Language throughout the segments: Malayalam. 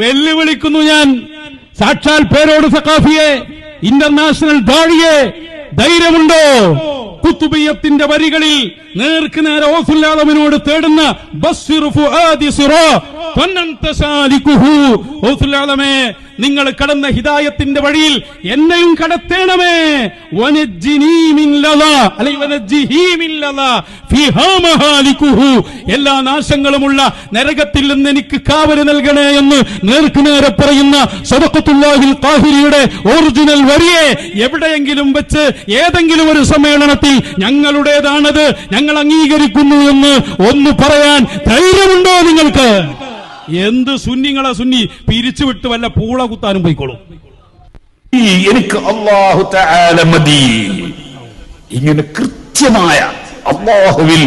വെല്ലുവിളിക്കുന്നു ഞാൻ സാക്ഷാൽ പേരോട് സഖാഫിയെ, ഇന്റർനാഷണൽ ദാഴിയെ. ധൈര്യമുണ്ടോ? കുത്തുബിയത്തിന്റെ വരികളിൽ നേർക്ക് നേരെ ഓസുല്ലാദമിനോട് തേടുന്ന നിങ്ങൾ കടന്ന ഹിദായത്തിന്റെ വഴിയിൽ എന്നെയും കടത്തേണമേ. എല്ലാ നാശങ്ങളുമുള്ള നരകത്തിൽ നിന്ന് എനിക്ക് കാവല് നൽകണേ എന്ന് നേർക്കുനേരെ പറയുന്ന സദഖത്തുല്ലാഹിൽ ഖാഹിരിയുടെ ഒറിജിനൽ വരിയെ എവിടെയെങ്കിലും വെച്ച് ഏതെങ്കിലും ഒരു സമ്മേളനത്തിൽ ഞങ്ങളുടേതാണത്, ഞങ്ങൾ അംഗീകരിക്കുന്നു എന്ന് ഒന്ന് പറയാൻ ധൈര്യമുണ്ടോ നിങ്ങൾക്ക്? എന്ത് സുന്നിങ്ങളെ സുന്നി പിരിച്ചുവിട്ട് വല്ല പൂള കുത്താനും പോയിക്കോളും. എനിക്ക് അല്ലാഹു തആല മതി. ഇങ്ങനെ കൃത്യമായ അല്ലാഹുവിൽ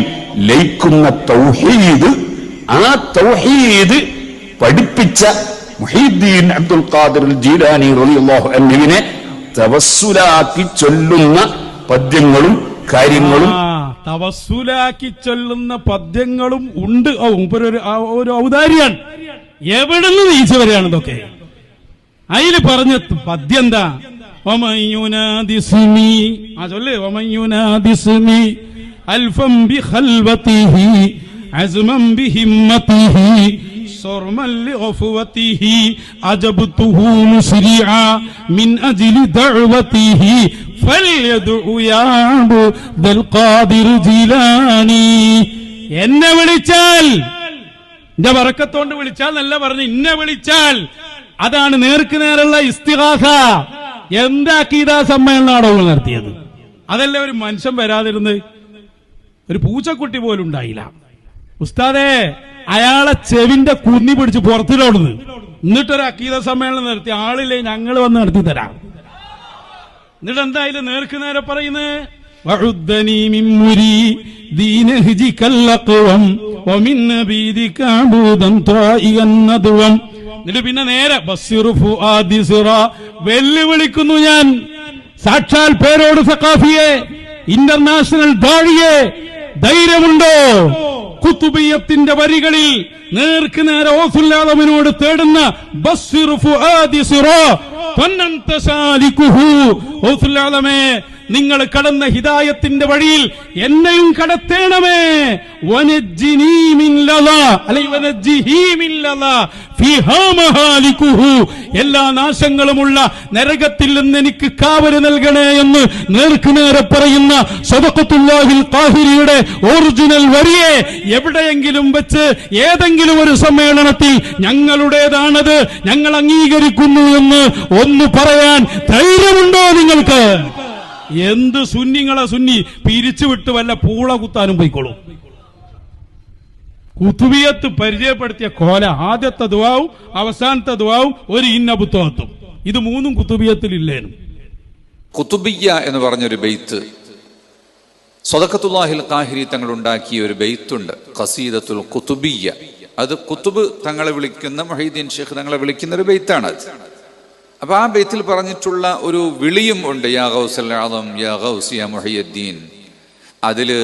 ലയിക്കുന്ന തൗഹീദ്, ആ തൗഹീദ് പഠിപ്പിച്ച മുഹീദ്ദീൻ അബ്ദുൽ ഖാദിർ ജീലാനി റളിയല്ലാഹു അൻഹുവിനെ തവസ്സുലാക്കി ചൊല്ലുന്ന പദ്യങ്ങളും കാര്യങ്ങളും, തവസ്സുലാക്കി ചൊല്ലുന്ന പദ്യങ്ങളും ഉണ്ട്. ഒരു ഔദാര്യാണ്. എവിടുന്ന് നീച്ച വരെയാണ് ഇതൊക്കെ? അതില് പറഞ്ഞ പദ്യം എന്താ? അൽഫം ബിഖൽവതിഹി അസ്മൻ ബിഹിമ്മതിഹി صرما لغفوته عجبته مسرعا من أجل دعوته فليدع يا عبد القادر جيلاني. എന്നെ വിളിച്ചാൽ, എന്റെ ബറക്കത്തോണ്ട് വിളിച്ചാൽ എന്നല്ല പറഞ്ഞു, എന്നെ വിളിച്ചാൽ അതാണ് നേർക്ക് നേരുള്ള ഇസ്തിഗാസ. എന്താ അഖീദാ സമ്മേളനാണോ നടത്തിയത്? അതല്ല ഒരു മനുഷ്യൻ വരാതിരുന്ന് ഒരു പൂച്ചക്കുട്ടി പോലും ഉണ്ടായില്ല. ഉസ്താദേ, അയാളെ ചെവിന്റെ കുന്നി പിടിച്ച് പുറത്തിലോടുന്നു. എന്നിട്ടൊരു അഖീദ സമ്മേളനം നടത്തി. ആളില്ലേ, ഞങ്ങൾ വന്ന് നടത്തി തരാം. എന്നിട്ട് എന്തായാലും നേർക്ക് നേരെ പറയുന്നത്, എന്നിട്ട് പിന്നെ നേരെ വെല്ലുവിളിക്കുന്നു ഞാൻ സാക്ഷാൽ പേരോട് സഖാഫിയെ, ഇന്റർനാഷണൽ ദാഴിയെ. ധൈര്യമുണ്ടോ? കുത്തുബിയത്തിന്റെ വരികളിൽ നേർക്ക് നേരെ ഓസുല്ലാദമിനോട് തേടുന്ന ഓസുല്ലാദമേ, നിങ്ങൾ കടന്ന ഹിദായത്തിന്റെ വഴിയിൽ എന്നെയും കടത്തേണമേ. എല്ലാ നാശങ്ങളുമുള്ള നരകത്തിൽ നിന്ന് എനിക്ക് കാവല് നൽകണേ എന്ന് നേർക്കുനേരെ പറയുന്ന സദഖത്തുല്ലാഹിൽ ഖാഹിരിയുടെ ഒറിജിനൽ വരിയെ എവിടെയെങ്കിലും വെച്ച് ഏതെങ്കിലും ഒരു സമ്മേളനത്തിൽ ഞങ്ങളുടേതാണത്, ഞങ്ങൾ അംഗീകരിക്കുന്നു എന്ന് ഒന്ന് പറയാൻ ധൈര്യമുണ്ടോ നിങ്ങൾക്ക്? എന്ത് സുന്നിങ്ങളെ സുന്നി പിരിച്ചുവിട്ട് വല്ല പൂള കുത്താനും പോയിക്കോളും. കുത്തുബിയത്ത് പരിചയപ്പെടുത്തിയ കോല, ആദ്യത്തെ ദുആവും അവസാനത്തെ ദുആവും ഒരു ഇന്ന പുസ്തകത്തും. ഇത് മൂന്നും കുത്തുബിയത്തിലില്ലേനും. കുത്തുബിയ്യ എന്ന് പറഞ്ഞൊരു ബെയ്ത്ത് സദഖത്തുല്ലാഹിൽ ഖാഹിരി തങ്ങൾ ഉണ്ടാക്കിയ ഒരു ബെയ്ത്തുണ്ട്, ഖസീദത്തുൽ കുത്തുബിയ്യ. അത് കുത്തുബ് തങ്ങളെ വിളിക്കുന്ന, മുഹീദ്ദീൻ ഷെയ്ഖ് തങ്ങളെ വിളിക്കുന്ന ഒരു ബെയ്ത്താണ് അത്. അപ്പൊ ആ ബെയ്ത്തിൽ പറഞ്ഞിട്ടുള്ള ഒരു വിളിയും ഉണ്ട്, യാ ഗൗസൽ ആദം യാ ഗൗസ് യാ മുഹയ്യിദ്ദീൻ. അതില്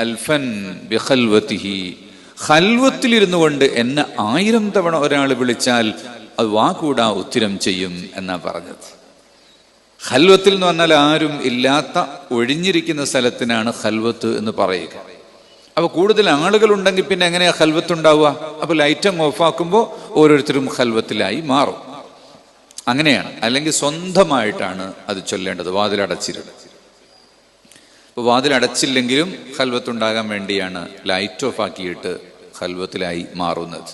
അൽഫൻ ബിഖൽവതിഹി, ഖൽവത്തിലിരുന്നു കൊണ്ട് എന്നെ 1000 തവണ ഒരാൾ വിളിച്ചാൽ അത് വാക്കൂടാ ഉത്തരം ചെയ്യും എന്നാ പറഞ്ഞത്. ഖൽവത്തിൽ എന്ന് പറഞ്ഞാൽ ആരും ഇല്ലാത്ത ഒഴിഞ്ഞിരിക്കുന്ന സ്ഥലത്തിനാണ് ഖൽവത്ത് എന്ന് പറയുക. അപ്പൊ കൂടുതൽ ആളുകൾ ഉണ്ടെങ്കിൽ പിന്നെ എങ്ങനെയാ ഖൽവത്ത് ഉണ്ടാവുക? അപ്പൊ ലൈറ്റ് ഓഫാക്കുമ്പോൾ ഓരോരുത്തരും ഖൽവത്തിലായി മാറും. അങ്ങനെയാണ്. അല്ലെങ്കിൽ സ്വന്തമായിട്ടാണ് അത് ചൊല്ലേണ്ടത്, വാതിലടച്ചിരുന്നത്. അപ്പൊ വാതിലടച്ചില്ലെങ്കിലും ഖൽവത്ത് ഉണ്ടാകാൻ വേണ്ടിയാണ് ലൈറ്റ് ഓഫ് ആക്കിയിട്ട് ഖൽവത്തിലായി മാറുന്നത്.